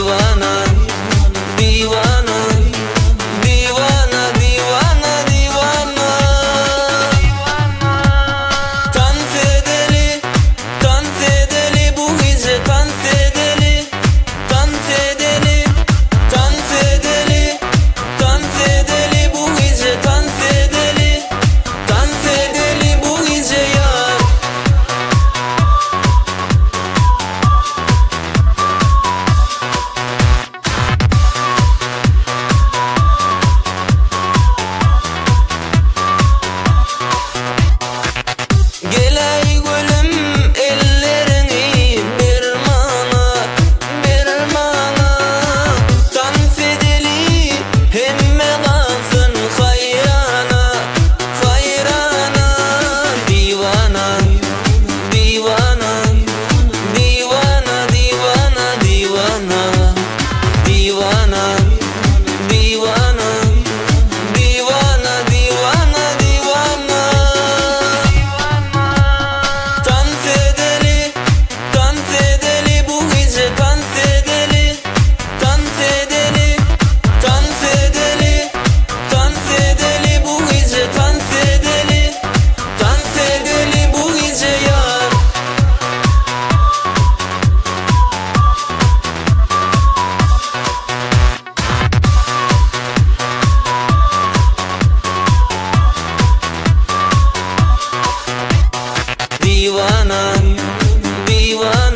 Divana, divana, divana, divana, divana. Dans edeli bu gece, dans edeli, dans edeli, dans edeli, dans edeli bu gece, dans edeli, dans edeli bu gece yar. Geley gülüm ellerini bir mana, bir mana. Dans edeli hemme kalsın hayrana, hayrana. Divana, divana, divana, divana, divana. Divana, divana, divana, divana, divana. Dans edeli bu gece, dans edeli, dans edeli, dans edeli, dans edeli bu gece, dans edeli, dans edeli bu gece yar. Divana, divana.